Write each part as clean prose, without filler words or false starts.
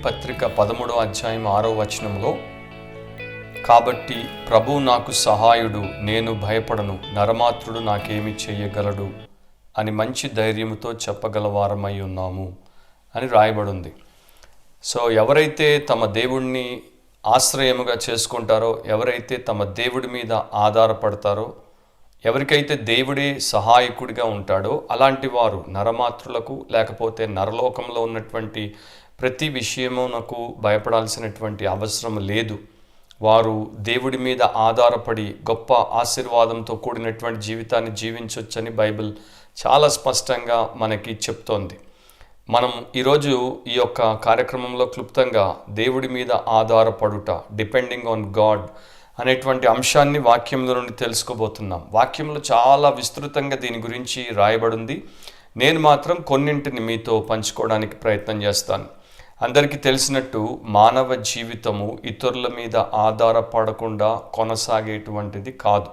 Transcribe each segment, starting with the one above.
పత్రిక 13వ అధ్యాయం 6వ వచనంలో, కాబట్టి ప్రభు నాకు సహాయుడు, నేను భయపడను, నరమాత్రుడు నాకేమి చేయగలడు అని మంచి ధైర్యంతో చెప్పగల వారమై ఉన్నాము అని రాయబడింది. సో ఎవరైతే తమ దేవుణ్ణి ఆశ్రయముగా చేసుకుంటారో, ఎవరైతే తమ దేవుడి మీద ఆధారపడతారో, ఎవరికైతే దేవుడే సహాయకుడిగా ఉంటాడో అలాంటి వారు నరమాత్రులకు లేకపోతే నరలోకంలో ఉన్నటువంటి ప్రతి విషయమునకు భయపడాల్సినటువంటి అవసరం లేదు. వారు దేవుడి మీద ఆధారపడి గొప్ప ఆశీర్వాదంతో కూడినటువంటి జీవితాన్ని జీవించవచ్చని బైబిల్ చాలా స్పష్టంగా మనకి చెప్తోంది. మనం ఈరోజు ఈ యొక్క కార్యక్రమంలో క్లుప్తంగా దేవుడి మీద ఆధారపడుట, డిపెండింగ్ ఆన్ గాడ్ అనేటువంటి అంశాన్ని వాక్యంలో నుండి తెలుసుకోబోతున్నాం. వాక్యంలో చాలా విస్తృతంగా దీని గురించి రాయబడింది. నేను మాత్రం కొన్నింటిని మీతో పంచుకోవడానికి ప్రయత్నం చేస్తాను. అందరికీ తెలిసినట్టు మానవ జీవితము ఇతరుల మీద ఆధారపడకుండా కొనసాగేటువంటిది కాదు.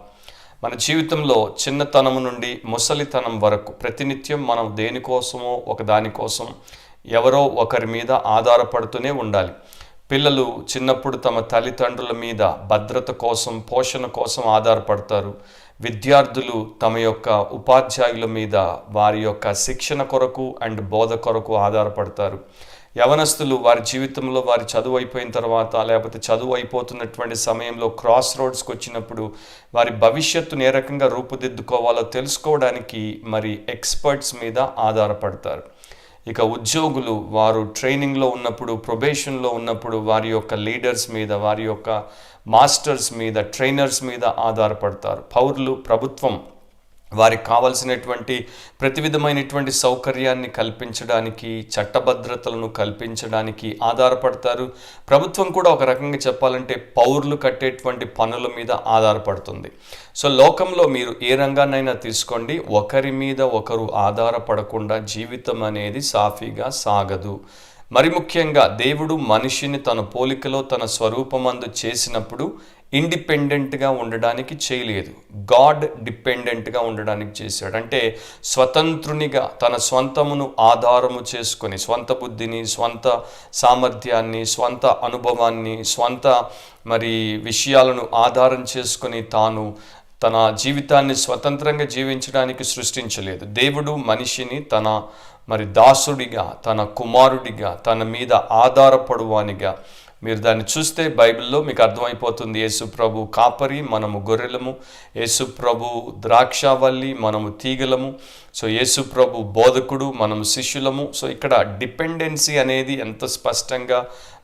మన జీవితంలో చిన్నతనం నుండి ముసలితనం వరకు ప్రతినిత్యం మనం దేనికోసమో ఒకదానికోసం ఎవరో ఒకరి మీద ఆధారపడుతూనే ఉండాలి. పిల్లలు చిన్నప్పుడు తమ తల్లిదండ్రుల మీద భద్రత కోసం, పోషణ కోసం ఆధారపడతారు. విద్యార్థులు తమ యొక్క ఉపాధ్యాయుల మీద వారి యొక్క శిక్షణ కొరకు అండ్ బోధ కొరకు ఆధారపడతారు. యవనస్తులు వారి జీవితంలో వారి చదువు అయిపోయిన తర్వాత లేకపోతే చదువు అయిపోతున్నటువంటి సమయంలో క్రాస్ రోడ్స్కి వచ్చినప్పుడు వారి భవిష్యత్తును ఏ రకంగా రూపుదిద్దుకోవాలో తెలుసుకోవడానికి మరి ఎక్స్పర్ట్స్ మీద ఆధారపడతారు. ఇక ఉద్యోగులు వారు ట్రైనింగ్లో ఉన్నప్పుడు, ప్రొబేషన్లో ఉన్నప్పుడు వారి యొక్క లీడర్స్ మీద, వారి యొక్క మాస్టర్స్ మీద, ట్రైనర్స్ మీద ఆధారపడతారు. పౌరులు ప్రభుత్వం వారికి కావలసినటువంటి ప్రతి విధమైనటువంటి సౌకర్యాన్ని కల్పించడానికి, చట్టభద్రతలను కల్పించడానికి ఆధారపడతారు. ప్రభుత్వం కూడా ఒక రకంగా చెప్పాలంటే పౌరులు కట్టేటువంటి పనుల మీద ఆధారపడుతుంది. సో లోకంలో మీరు ఏ రంగాన్నైనా తీసుకోండి, ఒకరి మీద ఒకరు ఆధారపడకుండా జీవితం అనేది సాఫీగా సాగదు. మరి ముఖ్యంగా దేవుడు మనిషిని తన పోలికలో తన స్వరూపమందు చేసినప్పుడు ఇండిపెండెంట్గా ఉండడానికి చేయలేదు, గాడ్ డిపెండెంట్గా ఉండడానికి చేశాడు. అంటే స్వతంత్రునిగా తన స్వంతమును ఆధారము చేసుకొని, స్వంత బుద్ధిని, స్వంత సామర్థ్యాన్ని, స్వంత అనుభవాన్ని, స్వంత విషయాలను ఆధారం చేసుకొని తాను తన జీవితాన్ని స్వతంత్రంగా జీవించడానికి సృష్టించలేదు. దేవుడు మనిషిని తన దాసుడిగా, తన కుమారుడిగా, తన మీద ఆధారపడువానిగా, మీరు దాన్ని చూస్తే బైబిల్లో మీకు అర్థమైపోతుంది. యేసు ప్రభు కాపరి, మనము గొర్రెలము. యేసు ప్రభు ద్రాక్షావల్లి, మనము తీగలము. సో యేసు ప్రభు బోధకుడు, మనము శిష్యులము. సో ఇక్కడ డిపెండెన్సీ అనేది ఎంత స్పష్టంగా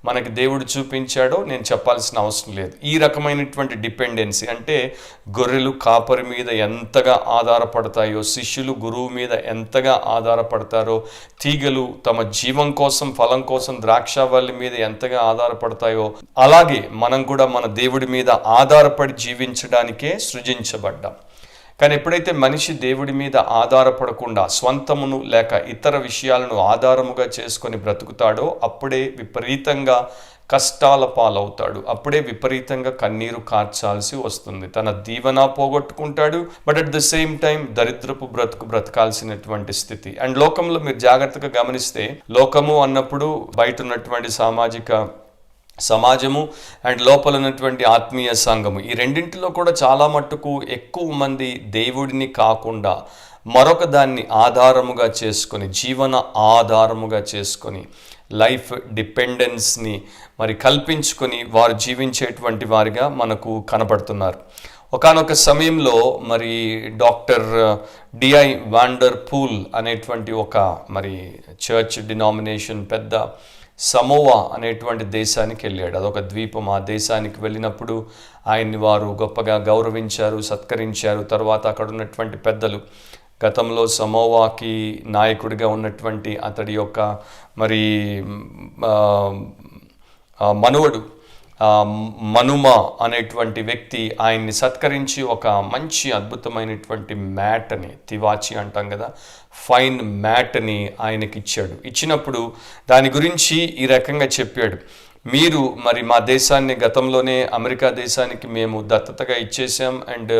మనకి దేవుడు చూపించాడో నేను చెప్పాల్సిన అవసరం లేదు. ఈ రకమైనటువంటి డిపెండెన్సీ అంటే గొర్రెలు కాపరి మీద ఎంతగా ఆధారపడతాయో, శిష్యులు గురువు మీద ఎంతగా ఆధారపడతారో, తీగలు తమ జీవం కోసం, ఫలం కోసం ద్రాక్షావల్లి మీద ఎంతగా ఆధారపడతాయో, అలాగే మనం కూడా మన దేవుడి మీద ఆధారపడి జీవించడానికే సృజించబడ్డాం. కానీ ఎప్పుడైతే మనిషి దేవుడి మీద ఆధారపడకుండా స్వంతమును లేక ఇతర విషయాలను ఆధారముగా చేసుకొని బ్రతుకుతాడో అప్పుడే విపరీతంగా కష్టాల పాలవుతాడు. అప్పుడే విపరీతంగా కన్నీరు కార్చాల్సి వస్తుంది. తన దీవెన పోగొట్టుకుంటాడు. But at the same time దరిద్రపు బ్రతకాల్సినటువంటి స్థితి. అండ్ లోకంలో మీరు జాగ్రత్తగా గమనిస్తే, లోకము అన్నప్పుడు బయట ఉన్నటువంటి సమాజము అండ్ లోపల ఉన్నటువంటి ఆత్మీయ సంఘము, ఈ రెండింటిలో కూడా చాలా మట్టుకు ఎక్కువ మంది దేవుడిని కాకుండా మరొక దాన్ని ఆధారముగా చేసుకొని, జీవన ఆధారముగా చేసుకొని, లైఫ్ డిపెండెన్స్ని కల్పించుకొని వారు జీవించేటువంటి వారిగా మనకు కనబడుతున్నారు. ఒకానొక సమయంలో డాక్టర్ డిఐ వాండర్ పూల్ అనేటువంటి ఒక చర్చ్ డినామినేషన్ పెద్ద సమోవా అనేటువంటి దేశానికి వెళ్ళాడు. అదొక ద్వీపం. ఆ దేశానికి వెళ్ళినప్పుడు ఆయన్ని వారు గొప్పగా గౌరవించారు, సత్కరించారు. తర్వాత అక్కడ ఉన్నటువంటి పెద్దలు, గతంలో సమోవాకి నాయకుడిగా ఉన్నటువంటి అతడి యొక్క మనవడు మనుమా అనేటువంటి వ్యక్తి ఆయన్ని సత్కరించి ఒక మంచి అద్భుతమైనటువంటి మ్యాట్ని, తివాచి అంటాం కదా, ఫైన్ మ్యాట్ని ఆయనకి ఇచ్చాడు. ఇచ్చినప్పుడు దాని గురించి ఈ రకంగా చెప్పాడు, మీరు మరి మా దేశాన్ని గతంలోనే అమెరికా దేశానికి మేము దత్తతగా ఇచ్చేసాం అండ్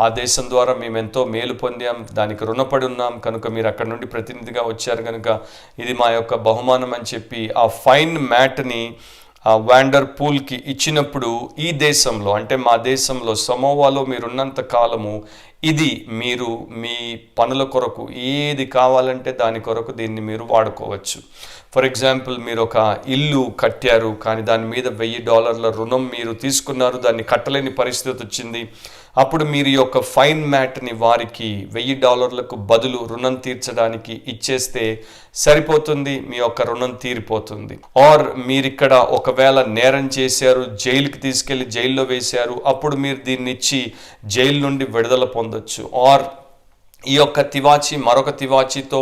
ఆ దేశం ద్వారా మేము ఎంతో మేలు పొందాం, దానికి రుణపడి ఉన్నాం కనుక మీరు అక్కడ నుండి ప్రతినిధిగా వచ్చారు కనుక ఇది మా యొక్క బహుమానం అని చెప్పి ఆ ఫైన్ మ్యాట్ని వాండర్ పూల్కి ఇచ్చినప్పుడు ఈ దేశంలో అంటే మా దేశంలో సమోవాలో మీరున్నంత కాలము ఇది మీరు మీ పనుల కొరకు ఏది కావాలంటే దాని కొరకు దీన్ని మీరు వాడుకోవచ్చు. ఫర్ ఎగ్జాంపుల్ మీరు ఒక ఇల్లు కట్టారు కానీ దాని మీద $1000 రుణం మీరు తీసుకున్నారు, దాన్ని కట్టలేని పరిస్థితి వచ్చింది. అప్పుడు మీరు ఈ యొక్క ఫైన్ మ్యాట్ని వారికి $1000లకు బదులు రుణం తీర్చడానికి ఇచ్చేస్తే సరిపోతుంది, మీ యొక్క రుణం తీరిపోతుంది. ఆర్ మీరిక్కడ ఒకవేళ నేరం చేశారు, జైలుకి తీసుకెళ్లి జైల్లో వేశారు, అప్పుడు మీరు దీన్ని ఇచ్చి జైలు నుండి విడుదల పొందొచ్చు. ఆర్ ఈ యొక్క తివాచి మరొక తివాచీతో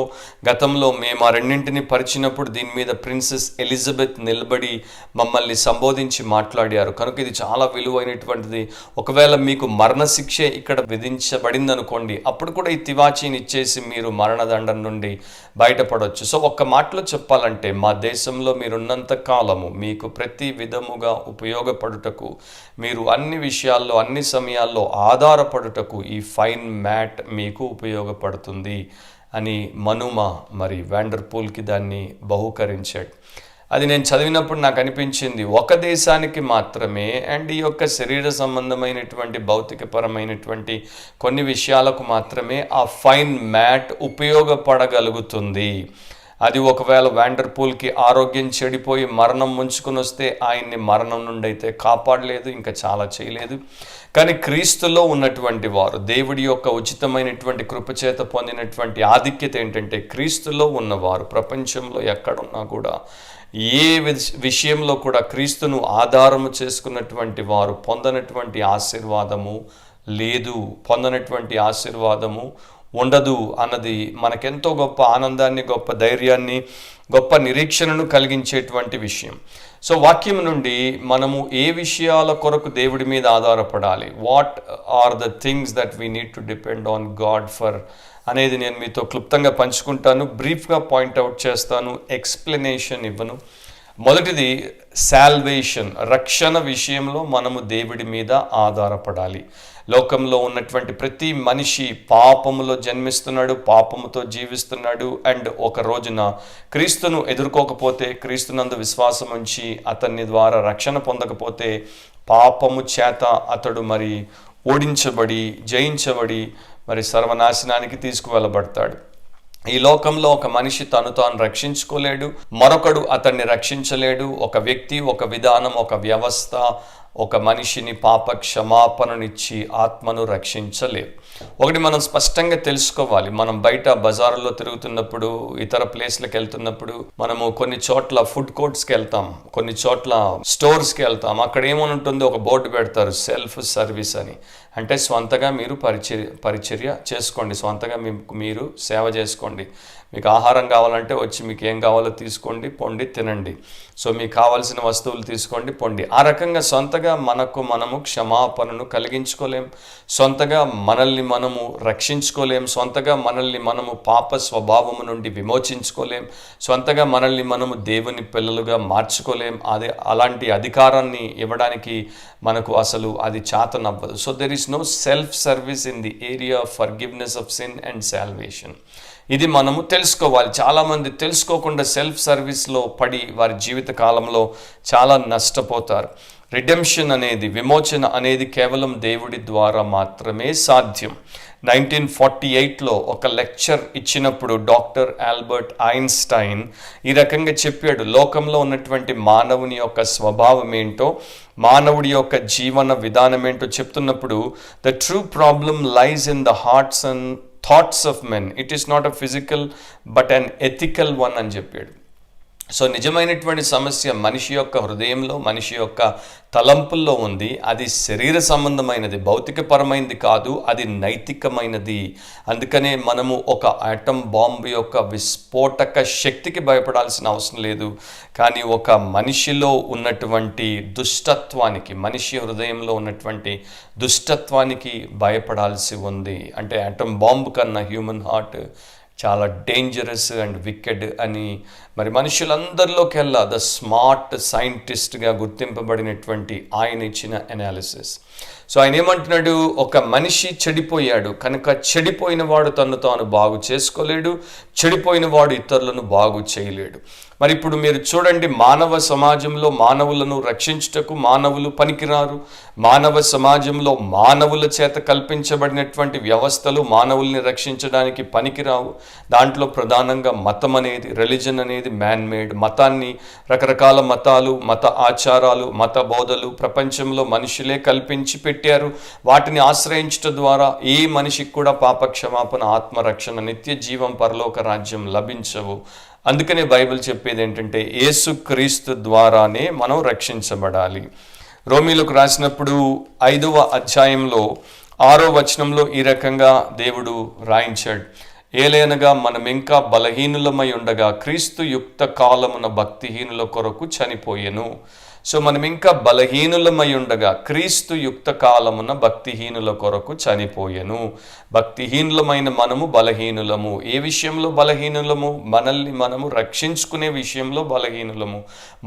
గతంలో మేము ఆ రెండింటిని పరిచినప్పుడు దీని మీద ప్రిన్సెస్ ఎలిజబెత్ నిలబడి మమ్మల్ని సంబోధించి మాట్లాడారు కనుక ఇది చాలా విలువైనటువంటిది. ఒకవేళ మీకు మరణశిక్షే ఇక్కడ విధించబడింది అనుకోండి, అప్పుడు కూడా ఈ తివాచీని ఇచ్చేసి మీరు మరణదండం నుండి బయటపడవచ్చు. సో ఒక్క మాటలో చెప్పాలంటే మా దేశంలో మీరున్నంత కాలము మీకు ప్రతి విధముగా ఉపయోగపడుటకు, మీరు అన్ని విషయాల్లో అన్ని సమయాల్లో ఆధారపడుటకు ఈ ఫైన్ మ్యాట్ మీకు ఉపయోగపడుతుంది అని మనుమ మరి వాండర్ పూల్కి దాన్ని బహూకరించాడు. అది నేను చదివినప్పుడు నాకు అనిపించింది ఒక దేశానికి మాత్రమే అండ్ ఈ యొక్క శరీర సంబంధమైనటువంటి భౌతికపరమైనటువంటి కొన్ని విషయాలకు మాత్రమే ఆ ఫైన్ మ్యాట్ ఉపయోగపడగలుగుతుంది. అది ఒకవేళ వాండర్ పూల్కి ఆరోగ్యం చెడిపోయి మరణం ముంచుకుని వస్తే ఆయన్ని మరణం నుండి అయితే కాపాడలేదు, ఇంకా చాలా చేయలేదు. కానీ క్రీస్తులో ఉన్నటువంటి వారు దేవుడి యొక్క ఉచితమైనటువంటి కృపచేత పొందినటువంటి ఆధిక్యత ఏంటంటే క్రీస్తులో ఉన్నవారు ప్రపంచంలో ఎక్కడున్నా కూడా ఏ విషయంలో కూడా క్రీస్తును ఆధారము చేసుకున్నటువంటి వారు పొందనటువంటి ఆశీర్వాదము లేదు, పొందనటువంటి ఆశీర్వాదము ఉండదు అన్నది మనకెంతో గొప్ప ఆనందాన్ని, గొప్ప ధైర్యాన్ని, గొప్ప నిరీక్షణను కలిగించేటువంటి విషయం. సో వాక్యం నుండి మనము ఏ విషయాల కొరకు దేవుడి మీద ఆధారపడాలి, what are the things that we need to depend on God for అనేది నేను మీతో క్లుప్తంగా పంచుకుంటాను, బ్రీఫ్గా పాయింట్అవుట్ చేస్తాను, ఎక్స్ప్లెనేషన్ ఇవ్వను. మొదటిది సాల్వేషన్, రక్షణ విషయంలో మనము దేవుడి మీద ఆధారపడాలి. లోకంలో ఉన్నటువంటి ప్రతి మనిషి పాపములో జన్మిస్తున్నాడు, పాపముతో జీవిస్తున్నాడు అండ్ ఒక రోజున క్రీస్తును ఎదుర్కోకపోతే, క్రీస్తునందు విశ్వాసం ఉంచి అతన్ని ద్వారా రక్షణ పొందకపోతే పాపము చేత అతడు మరి ఓడించబడి జయించబడి మరి సర్వనాశనానికి తీసుకువెళ్ళబడతాడు. ఈ లోకంలో ఒక మనిషి తను తాను రక్షించుకోలేడు, మరొకడు అతన్ని రక్షించలేడు. ఒక వ్యక్తి, ఒక విధానం, ఒక వ్యవస్థ ఒక మనిషిని పాప క్షమాపణనిచ్చి ఆత్మను రక్షించలేవు. ఒకటి మనం స్పష్టంగా తెలుసుకోవాలి, మనం బయట బజారులో తిరుగుతున్నప్పుడు, ఇతర ప్లేస్లకు వెళ్తున్నప్పుడు, మనము కొన్ని చోట్ల ఫుడ్ కోర్ట్స్కి వెళ్తాం, కొన్ని చోట్ల స్టోర్స్కి వెళ్తాం. అక్కడ ఏమనుంటుంది, ఒక బోర్డు పెడతారు సెల్ఫ్ సర్వీస్ అని. అంటే స్వంతగా మీరు పరిచర్య చేసుకోండి, స్వంతగా మీరు సేవ చేసుకోండి. మీకు ఆహారం కావాలంటే వచ్చి మీకు ఏం కావాలో తీసుకోండి, పొండి, తినండి. సో మీకు కావాల్సిన వస్తువులు తీసుకోండి, పొండి. ఆ రకంగా సొంతగా మనము క్షమాపణను కలిగించుకోలేం, సొంతగా మనల్ని మనము రక్షించుకోలేం, సొంతగా మనల్ని మనము పాప స్వభావము నుండి విమోచించుకోలేం, సొంతగా మనల్ని మనము దేవుని పిల్లలుగా మార్చుకోలేం. అలాంటి అధికారాన్ని ఇవ్వడానికి మనకు అసలు అది చాతనవ్వదు. So there is no self service in the area of forgiveness of sin and salvation. ఇది మనము తెలుసుకోవాలి. చాలామంది తెలుసుకోకుండా సెల్ఫ్ సర్వీస్లో పడి వారి జీవిత కాలంలో చాలా నష్టపోతారు. రిడెంప్షన్ అనేది, విమోచన అనేది కేవలం దేవుడి ద్వారా మాత్రమే సాధ్యం. 1948లో ఒక లెక్చర్ ఇచ్చినప్పుడు డాక్టర్ ఆల్బర్ట్ ఐన్స్టైన్ ఈ రకంగా చెప్పాడు, లోకంలో ఉన్నటువంటి మానవుని యొక్క స్వభావం ఏంటో, మానవుడి యొక్క జీవన విధానం ఏంటో చెప్తున్నప్పుడు, the true problem lies in the hearts and thoughts of men, it is not a physical but an ethical one అని చెప్పాడు. సో నిజమైనటువంటి సమస్య మనిషి యొక్క హృదయంలో, మనిషి యొక్క తలంపుల్లో ఉంది. అది శరీర సంబంధమైనది, భౌతికపరమైనది కాదు, అది నైతికమైనది. అందుకనే మనము ఒక ఆటం బాంబు యొక్క విస్ఫోటక శక్తికి భయపడాల్సిన అవసరం లేదు, కానీ ఒక మనిషిలో ఉన్నటువంటి దుష్టత్వానికి, మనిషి హృదయంలో ఉన్నటువంటి దుష్టత్వానికి భయపడాల్సి ఉంది. అంటే ఆటం బాంబు కన్నా హ్యూమన్ హార్ట్ చాలా డేంజరస్ అండ్ వికెడ్ అని మరి మనుషులందరిలోకెల్లా ద స్మార్ట్ సైంటిస్ట్గా గుర్తింపబడినటువంటి ఆయన ఇచ్చిన అనాలిసిస్. సో ఆయన ఏమంటున్నాడు, ఒక మనిషి చెడిపోయాడు కనుక చెడిపోయిన వాడు తను తాను బాగు చేసుకోలేడు, చెడిపోయిన వాడు ఇతరులను బాగు చేయలేడు. మరి ఇప్పుడు మీరు చూడండి, మానవ సమాజంలో మానవులను రక్షించుటకు మానవులు పనికిరారు. మానవ సమాజంలో మానవుల చేత కల్పించబడినటువంటి వ్యవస్థలు మానవుల్ని రక్షించడానికి పనికిరావు. దాంట్లో ప్రధానంగా మతం అనేది, రిలీజన్ అనేది మ్యాన్ మేడ్. మతాన్ని, రకరకాల మతాలు, మత ఆచారాలు, మత బోధలు ప్రపంచంలో మనుషులే కల్పించి పెట్టారు. వాటిని ఆశ్రయించడం ద్వారా ఏ మనిషికి కూడా పాపక్షమాపణ, ఆత్మరక్షణ, నిత్య జీవం, పరలోక రాజ్యం లభించవు. అందుకనే బైబిల్ చెప్పేది ఏంటంటే యేసుక్రీస్తు ద్వారానే మనం రక్షించబడాలి. రోమీలకు రాసినప్పుడు 5వ అధ్యాయంలో 6వ వచనంలో ఈ రకంగా దేవుడు రాయించాడు, ఏలైనగా మనం ఇంకా బలహీనులమై ఉండగా క్రీస్తు యుక్త కాలమున భక్తిహీనుల కొరకు చనిపోయెను. సో మనం ఇంకా బలహీనులమై ఉండగా క్రీస్తు యుక్త కాలమున భక్తిహీనుల కొరకు చనిపోయెను. భక్తిహీనులమైన మనము బలహీనులము. ఏ విషయంలో బలహీనులము? మనల్ని మనము రక్షించుకునే విషయంలో బలహీనులము.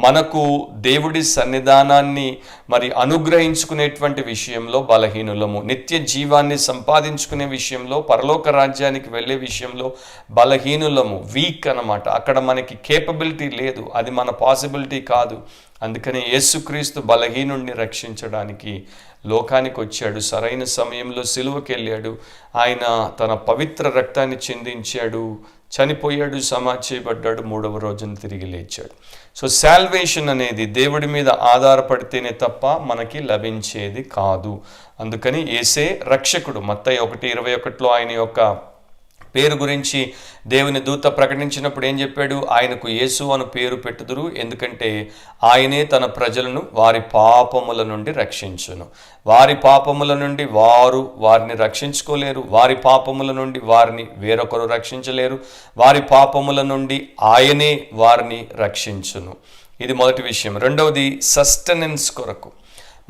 మనకు దేవుడి సన్నిధానాన్ని మరి అనుగ్రహించుకునేటువంటి విషయంలో బలహీనులము. నిత్య జీవాన్ని సంపాదించుకునే విషయంలో, పరలోక రాజ్యానికి వెళ్ళే విషయంలో బలహీనులము. వీక్ అన్నమాట. అక్కడ మనకి కేపబిలిటీ లేదు, అది మన పాసిబిలిటీ కాదు. అందుకని యేసుక్రీస్తు బలహీనుడిని రక్షించడానికి లోకానికి వచ్చాడు. సరైన సమయంలో సిలువకి వెళ్ళాడు. ఆయన తన పవిత్ర రక్తాన్ని చిందించాడు, చనిపోయాడు, సమాధి చేయబడ్డాడు, 3వ రోజున తిరిగి లేచాడు. సో సాల్వేషన్ అనేది దేవుడి మీద ఆధారపడితేనే తప్ప మనకి లభించేది కాదు. అందుకని యేసే రక్షకుడు. మత్తయి 1:21 ఆయన యొక్క పేరు గురించి దేవుని దూత ప్రకటించినప్పుడు ఏం చెప్పాడు? ఆయనకు యేసు అను పేరు పెట్టుదురు, ఎందుకంటే ఆయనే తన ప్రజలను వారి పాపముల నుండి రక్షించును. వారి పాపముల నుండి వారిని రక్షించుకోలేరు. వారి పాపముల నుండి వారిని వేరొకరు రక్షించలేరు. వారి పాపముల నుండి ఆయనే వారిని రక్షించును. ఇది మొదటి విషయం. రెండవది సస్టెనెన్స్ కొరకు,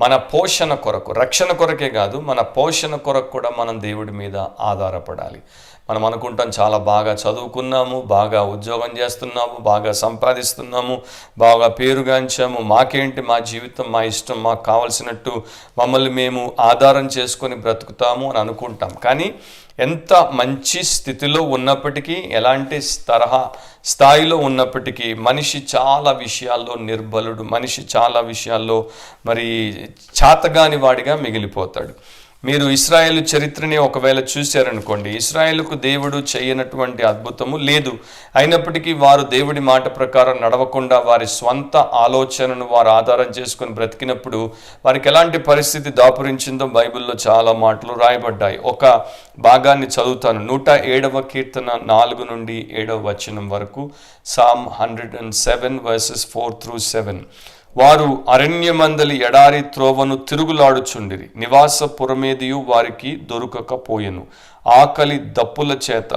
మన పోషణ కొరకు, రక్షణ కొరకే కాదు, మన పోషణ కొరకు కూడా మనం దేవుడి మీద ఆధారపడాలి. మనం అనుకుంటాం చాలా బాగా చదువుకున్నాము, బాగా ఉద్యోగం చేస్తున్నాము, బాగా సంపాదిస్తున్నాము, బాగా పేరుగాంచాము, మాకేంటి, మా జీవితం మా ఇష్టం, మాకు కావలసినట్టు మమ్మల్ని మేము ఆధారం చేసుకొని బ్రతుకుతాము అని అనుకుంటాం. కానీ ఎంత మంచి స్థితిలో ఉన్నప్పటికీ, ఎలాంటి స్థాయిలో ఉన్నప్పటికీ మనిషి చాలా విషయాల్లో నిర్బలుడు, మనిషి చాలా విషయాల్లో మరి చాతగాని వాడిగా మిగిలిపోతాడు. మీరు ఇశ్రాయేలు చరిత్రని ఒకవేళ చూశారనుకోండి, ఇశ్రాయేలుకు దేవుడు చేయనటువంటి అద్భుతము లేదు. అయినప్పటికీ వారు దేవుడి మాట ప్రకారం నడవకుండా వారి స్వంత ఆలోచనను వారు ఆధారం చేసుకొని బ్రతికినప్పుడు వారికి ఎలాంటి పరిస్థితి దాపురించిందో బైబిల్లో చాలా మాటలు రాయబడ్డాయి. ఒక భాగాన్ని చదువుతాను. 107వ కీర్తన 4 నుండి 7వ వచనం వరకు. Psalm 107 verses 4-7. వారు అరణ్యమందలి ఎడారి త్రోవను తిరుగులాడుచుండిరి, నివాస పురమేదియు వారికి దొరకకపోయెను. ఆకలి దప్పుల చేత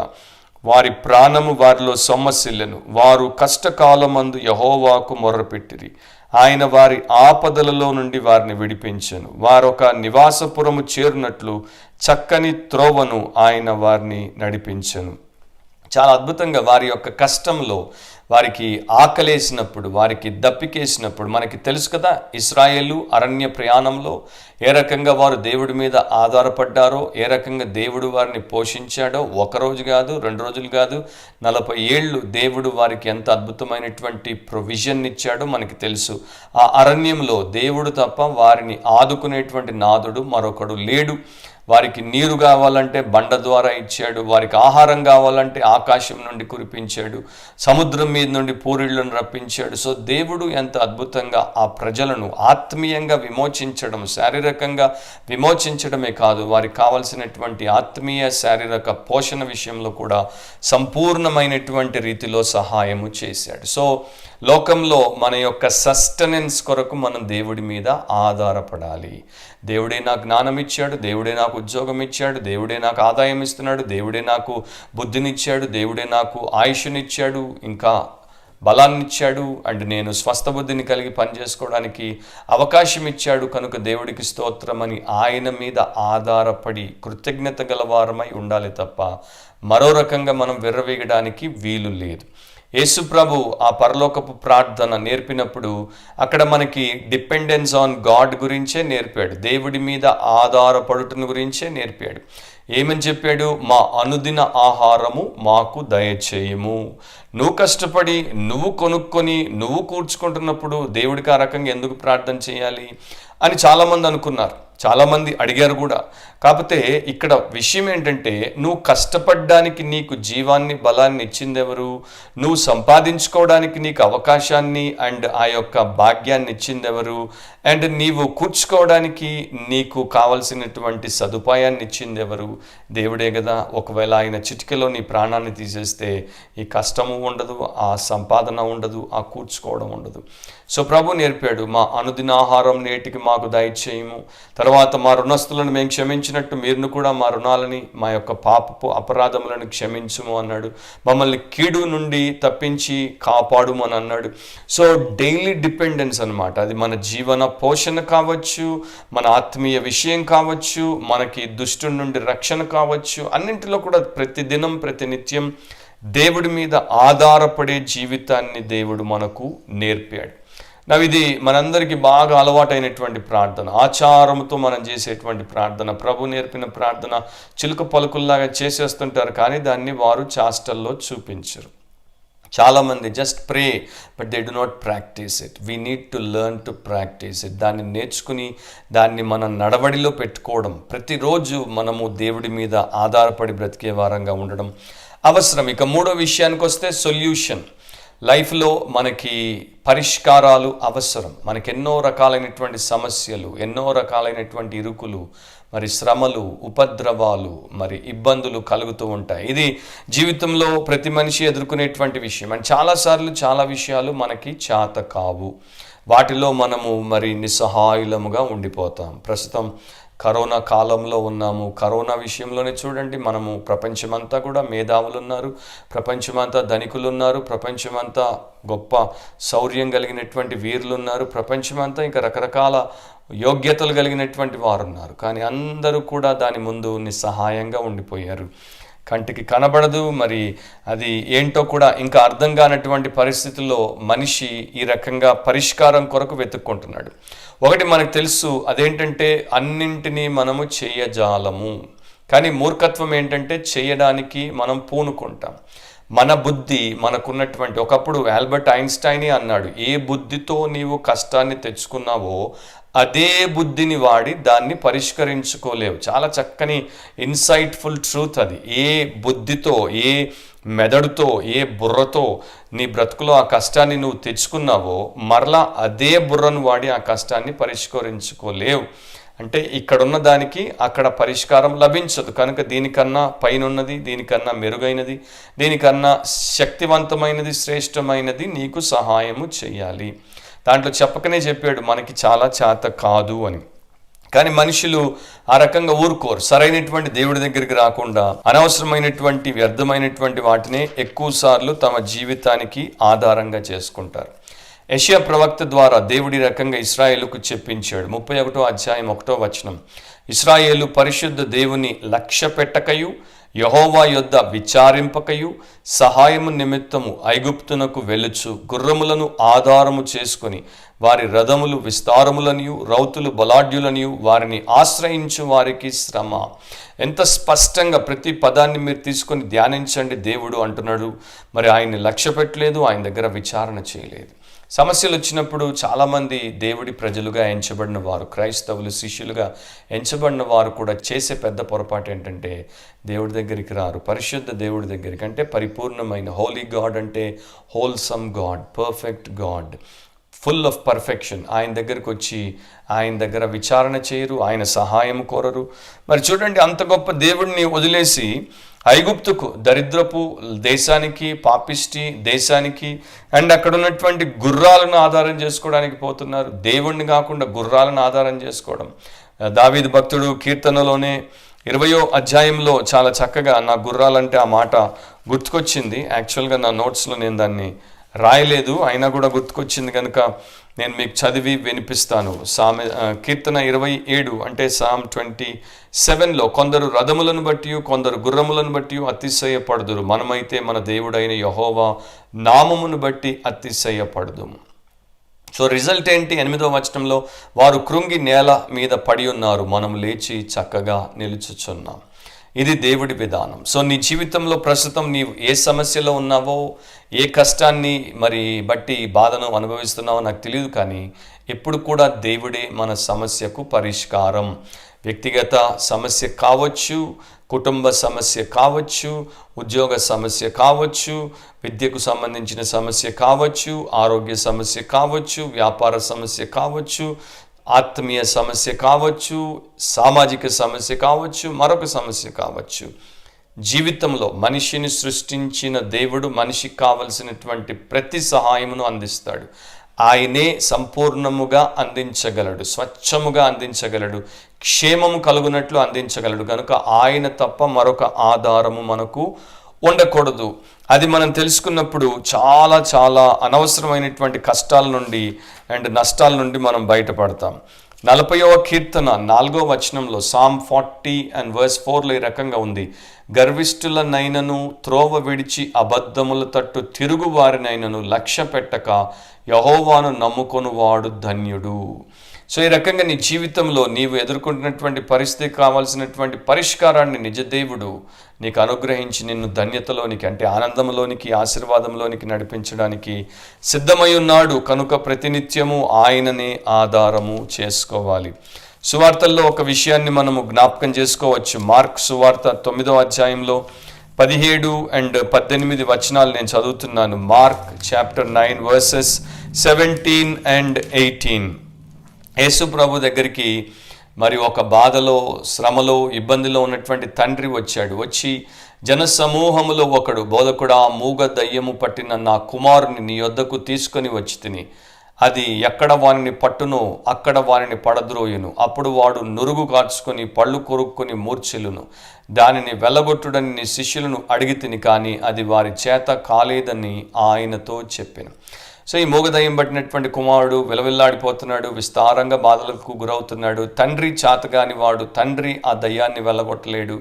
వారి ప్రాణము వారిలో సొమ్మసిల్లెను. వారు కష్టకాలమందు యెహోవాకు మొర్రపెట్టిరి, ఆయన వారి ఆపదలలో నుండి వారిని విడిపించెను. వారొక నివాసపురము చేరునట్లు చక్కని త్రోవను ఆయన వారిని నడిపించెను. చాలా అద్భుతంగా వారి యొక్క కష్టంలో, వారికి ఆకలేసినప్పుడు, వారికి దప్పికేసినప్పుడు, మనకి తెలుసు కదా ఇశ్రాయేలు అరణ్య ప్రయాణంలో ఏ రకంగా వారు దేవుడి మీద ఆధారపడ్డారో, ఏ రకంగా దేవుడు వారిని పోషించాడో. 1 రోజు కాదు, 2 రోజులు కాదు, 40 ఏళ్ళు దేవుడు వారికి ఎంత అద్భుతమైనటువంటి ప్రొవిజన్ ఇచ్చాడో మనకి తెలుసు. ఆ అరణ్యంలో దేవుడు తప్ప వారిని ఆదుకునేటువంటి నాదుడు మరొకడు లేడు. వారికి నీరు కావాలంటే బండ ద్వారా ఇచ్చాడు, వారికి ఆహారం కావాలంటే ఆకాశం నుండి కురిపించాడు, సముద్రం మీద నుండి పూరిళ్లను రప్పించాడు. సో దేవుడు ఎంత అద్భుతంగా ఆ ప్రజలను ఆత్మీయంగా విమోచించడం, శారీరకంగా విమోచించడమే కాదు, వారికి కావలసినటువంటి ఆత్మీయ శారీరక పోషణ విషయంలో కూడా సంపూర్ణమైనటువంటి రీతిలో సహాయము చేశాడు. సో లోకంలో మన యొక్క సస్టెనెన్స్ కొరకు మనం దేవుడి మీద ఆధారపడాలి. దేవుడే నాకు జ్ఞానం ఇచ్చాడు, దేవుడే నాకు ఉద్యోగం ఇచ్చాడు, దేవుడే నాకు ఆదాయం ఇస్తున్నాడు, దేవుడే నాకు బుద్ధినిచ్చాడు, దేవుడే నాకు ఆయుష్నిచ్చాడు, ఇంకా బలాన్ని ఇచ్చాడు, అండ్ నేను స్వస్థ బుద్ధిని కలిగి పనిచేసుకోవడానికి అవకాశం ఇచ్చాడు, కనుక దేవుడికి స్తోత్రమని ఆయన మీద ఆధారపడి కృతజ్ఞత గలవారమై ఉండాలి తప్ప మరో రకంగా మనం విర్రవీగడానికి వీలు లేదు. యేసు ప్రభు ఆ పరలోకపు ప్రార్థన నేర్పినప్పుడు అక్కడ మనకి డిపెండెన్స్ ఆన్ గాడ్ గురించే నేర్పాడు, దేవుడి మీద ఆధారపడుటను గురించే నేర్పాడు. ఏమని చెప్పాడు? మా అనుదిన ఆహారము మాకు దయచేయము. నువ్వు కష్టపడి నువ్వు కొనుక్కొని నువ్వు కూర్చుకుంటున్నప్పుడు దేవుడికి ఆ రకంగా ఎందుకు ప్రార్థన చేయాలి అని చాలామంది అనుకున్నారు, చాలామంది అడిగారు కూడా. కాకపోతే ఇక్కడ విషయం ఏంటంటే, నువ్వు కష్టపడడానికి నీకు జీవాన్ని బలాన్ని ఇచ్చింది ఎవరు? నువ్వు సంపాదించుకోవడానికి నీకు అవకాశాన్ని అండ్ ఆ యొక్క భాగ్యాన్ని ఇచ్చింది ఎవరు? అండ్ నీవు కూర్చుకోవడానికి నీకు కావలసినటువంటి సదుపాయాన్ని ఇచ్చింది ఎవరు? దేవుడే కదా. ఒకవేళ ఆయన చిటికెలో నీ ప్రాణాన్ని తీసేస్తే ఈ కష్టము ఉండదు, ఆ సంపాదన ఉండదు, ఆ కూర్చుకోవడం ఉండదు. సో ప్రభు నేర్పాడు, మా అనుదిన ఆహారం నేటికి మాకు దయచేయము. తర్వాత మా రుణస్తులను మేము క్షమించినట్టు మీరును కూడా మా రుణాలని, మా యొక్క పాపపు అపరాధములను క్షమించుము అన్నాడు. మమ్మల్ని కీడు నుండి తప్పించి కాపాడుము అని అన్నాడు. సో డైలీ డిపెండెన్స్ అన్నమాట. అది మన జీవన పోషణ కావచ్చు, మన ఆత్మీయ విషయం కావచ్చు, మనకి దుష్టుడి నుండి రక్షణ కావచ్చు, అన్నింటిలో కూడా ప్రతిదినం ప్రతినిత్యం దేవుడి మీద ఆధారపడే జీవితాన్ని దేవుడు మనకు నేర్పాడు. ఇది మనందరికీ బాగా అలవాటైనటువంటి ప్రార్థన, ఆచారంతో మనం చేసేటువంటి ప్రార్థన, ప్రభు నేర్పిన ప్రార్థన చిలుక పలుకుల్లాగా చేసేస్తుంటారు, కానీ దాన్ని వారు చాస్టల్లో చూపించరు. చాలామంది just pray but they do not practice it. We need to learn to practice it. దాన్ని నేర్చుకుని దాన్ని మన నడవడిలో పెట్టుకోవడం, ప్రతిరోజు మనము దేవుడి మీద ఆధారపడి బ్రతికే వారంగా ఉండడం అవసరం. ఇక మూడో విషయానికి వస్తే సొల్యూషన్. లైఫ్లో మనకి పరిష్కారాలు అవసరం. మనకి ఎన్నో రకాలైనటువంటి సమస్యలు, ఎన్నో రకాలైనటువంటి ఇరుకులు, మరి శ్రమలు, ఉపద్రవాలు, మరి ఇబ్బందులు కలుగుతూ ఉంటాయి. ఇది జీవితంలో ప్రతి మనిషి ఎదుర్కొనేటువంటి విషయం. అండ్ చాలాసార్లు చాలా విషయాలు మనకి చేత కావు, వాటిలో మనము మరి నిస్సహాయులముగా ఉండిపోతాం. ప్రస్తుతం కరోనా కాలంలో ఉన్నాము. కరోనా విషయంలోనే చూడండి, మనము ప్రపంచమంతా కూడా మేధావులు ఉన్నారు, ప్రపంచమంతా ధనికులు ఉన్నారు, ప్రపంచమంతా గొప్ప శౌర్యం కలిగినటువంటి వీరులు ఉన్నారు, ప్రపంచమంతా ఇంకా రకరకాల యోగ్యతలు కలిగినటువంటి వారు ఉన్నారు. కానీ అందరూ కూడా దాని ముందు నిస్సహాయంగా ఉండిపోయారు. కంటికి కనబడదు, మరి అది ఏంటో కూడా ఇంకా అర్థం కానటువంటి పరిస్థితుల్లో మనిషి ఈ రకంగా పరిష్కారం కొరకు వెతుక్కుంటున్నాడు. ఒకటి మనకు తెలుసు, అదేంటంటే అన్నింటినీ మనము చేయజాలము. కానీ మూర్ఖత్వం ఏంటంటే చేయడానికి మనం పూనుకుంటాం. మన బుద్ధి మనకున్నటువంటి, ఒకప్పుడు ఆల్బర్ట్ ఐన్స్టైనే అన్నాడు, ఏ బుద్ధితో నీవు కష్టాన్ని తెచ్చుకున్నావో అదే బుద్ధిని వాడి దాన్ని పరిష్కరించుకోలేవు. చాలా చక్కని ఇన్సైట్ఫుల్ ట్రూత్ అది. ఏ బుద్ధితో, ఏ మెదడుతో, ఏ బుర్రతో నీ బ్రతుకులో ఆ కష్టాన్ని నువ్వు తెచ్చుకున్నావో మరలా అదే బుర్రను వాడి ఆ కష్టాన్ని పరిష్కరించుకోలేవు. అంటే ఇక్కడున్న దానికి అక్కడ పరిష్కారం లభించదు. కనుక దీనికన్నా పైనున్నది, దీనికన్నా మెరుగైనది, దీనికన్నా శక్తివంతమైనది, శ్రేష్టమైనది నీకు సహాయము చేయాలి. దాంట్లో చెప్పకనే చెప్పాడు, మనకి చాలా చేత కాదు అని. కానీ మనుషులు ఆ రకంగా ఊరుకోరు. సరైనటువంటి దేవుడి దగ్గరికి రాకుండా అనవసరమైనటువంటి వ్యర్థమైనటువంటి వాటినే ఎక్కువ సార్లు తమ జీవితానికి ఆధారంగా చేసుకుంటారు. యెషయా ప్రవక్త ద్వారా దేవుడి రకంగా ఇశ్రాయేలుకు చెప్పించాడు. 31వ అధ్యాయం 1వ వచనం, ఇశ్రాయేలు పరిశుద్ధ దేవుని లక్ష్య పెట్టకయు యెహోవా యొద్ద విచారింపకయు సహాయము నిమిత్తము ఐగుప్తునకు వెలుచు గుర్రములను ఆధారము చేసుకొని వారి రథములు విస్తారములనియు రౌతులు బలాఢ్యులనియు వారిని ఆశ్రయించు వారికి శ్రమ. ఎంత స్పష్టంగా ప్రతి పదాన్ని మీరు తీసుకొని ధ్యానించండి. దేవుడు అంటున్నాడు, మరి ఆయన్ని లక్ష్య పెట్టలేదు, ఆయన దగ్గర విచారణ చేయలేదు. సమస్యలు వచ్చినప్పుడు చాలామంది దేవుడి ప్రజలుగా ఎంచబడిన వారు, క్రైస్తవులు శిష్యులుగా ఎంచబడిన వారు కూడా చేసే పెద్ద పొరపాటు ఏంటంటే దేవుడి దగ్గరికి రారు. పరిశుద్ధ దేవుడి దగ్గరికి, అంటే పరిపూర్ణమైన హోలీ గాడ్, అంటే wholesome God, perfect God, full of perfection, ఆయన దగ్గరికి వచ్చి ఆయన దగ్గర విచారణ చేయరు, ఆయన సహాయం కోరరు. మరి చూడండి, అంత గొప్ప దేవుడిని వదిలేసి ఐగుప్తుకు, దరిద్రపు దేశానికి, పాపిష్టి దేశానికి, అండ్ అక్కడ ఉన్నటువంటి గుర్రాలను ఆధారం చేసుకోవడానికి పోతున్నారు. దేవుణ్ణి కాకుండా గుర్రాలను ఆధారం చేసుకోవడం. దావీదు భక్తుడు కీర్తనలోనే 20వ అధ్యాయంలో చాలా చక్కగా, నా గుర్రాలంటే ఆ మాట గుర్తుకొచ్చింది. యాక్చువల్గా నా నోట్స్లో నేను దాన్ని రాయలేదు, అయినా కూడా గుర్తుకొచ్చింది కనుక నేను మీకు చదివి వినిపిస్తాను. కీర్తన 27 అంటే సామ్ 27లో కొందరు రథములను బట్టి కొందరు గుర్రములను బట్టి అతిశయపడుదురు, మనమైతే మన దేవుడైన యెహోవా నామమును బట్టి అతిశయపడుదుము. సో రిజల్ట్ ఏంటి? 8వ వచనంలో వారు కృంగి నేల మీద పడి ఉన్నారు, మనం లేచి చక్కగా నిలుచుచున్నాం. ఇది దేవుడి విధానం. సో నీ జీవితంలో ప్రస్తుతం నీవు ఏ సమస్యలో ఉన్నావో, ఏ కష్టాన్ని బట్టి బాధను అనుభవిస్తున్నావో నాకు తెలియదు, కానీ ఎప్పుడు కూడా దేవుడే మన సమస్యకు పరిష్కారం. వ్యక్తిగత సమస్య కావచ్చు, కుటుంబ సమస్య కావచ్చు, ఉద్యోగ సమస్య కావచ్చు, విద్యకు సంబంధించిన సమస్య కావచ్చు, ఆరోగ్య సమస్య కావచ్చు, వ్యాపార సమస్య కావచ్చు, ఆత్మీయ సమస్య కావచ్చు, సామాజిక సమస్య కావచ్చు, మరొక సమస్య కావచ్చు. జీవితంలో మనిషిని సృష్టించిన దేవుడు మనిషికి కావలసినటువంటి ప్రతి సహాయమును అందిస్తాడు. ఆయనే సంపూర్ణముగా అందించగలడు, స్వచ్ఛముగా అందించగలడు, క్షేమము కలుగునట్లు అందించగలడు. కనుక ఆయన తప్ప మరొక ఆధారము మనకు ఉండకూడదు. అది మనం తెలుసుకున్నప్పుడు చాలా చాలా అనవసరమైనటువంటి కష్టాల నుండి అండ్ నష్టాల నుండి మనం బయటపడతాం. 40వ కీర్తన 4వ వచనంలో సామ్ 40:4లో ఈ రకంగా ఉంది, గర్విష్ఠులనైనను త్రోవ విడిచి అబద్ధముల తట్టు తిరుగు వారినైనను లక్ష్య పెట్టక యెహోవాను నమ్ముకొనువాడు ధన్యుడు. సో ఈ రకంగా నీ జీవితంలో నీవు ఎదుర్కొంటున్నటువంటి పరిస్థితికి కావాల్సినటువంటి పరిష్కారాన్ని నిజదేవుడు నీకు అనుగ్రహించి నిన్ను ధన్యతలోనికి అంటే ఆనందంలోనికి, ఆశీర్వాదంలోనికి నడిపించడానికి సిద్ధమై ఉన్నాడు. కనుక ప్రతినిత్యము ఆయననే ఆధారము చేసుకోవాలి. సువార్తల్లో ఒక విషయాన్ని మనము జ్ఞాపకం చేసుకోవచ్చు. మార్క్ సువార్త 9వ అధ్యాయంలో 17 అండ్ 18 వచనాలు నేను చదువుతున్నాను. Mark chapter 9 versus 17 and 18. యేసు ప్రభు దగ్గరికి ఒక బాధలో, శ్రమలో, ఇబ్బందిలో ఉన్నటువంటి తండ్రి వచ్చాడు. వచ్చి జనసమూహములో ఒకడు, బోధకుడా, మూగ దయ్యము పట్టిన నా కుమారుని నీ యొద్దకు తీసుకొని వచ్చి తిని, అది ఎక్కడ వానిని పట్టునో అక్కడ వానిని పడద్రోయును, అప్పుడు వాడు నురుగు కార్చుకొని పళ్ళు కొరుక్కొని మూర్ఛిల్లును. దానిని వెళ్ళగొట్టుడని నీ శిష్యులను అడిగి తిని, కానీ అది వారి చేత కాలేదని ఆయనతో చెప్పాను. సో ఈ మూగదయ్యం పట్టినటువంటి కుమారుడు విలవిల్లాడిపోతున్నాడు, విస్తారంగా బాధలకు గురవుతున్నాడు. తండ్రి చేతగాని వాడు, తండ్రి ఆ దయ్యాన్ని వెళ్ళగొట్టలేడు.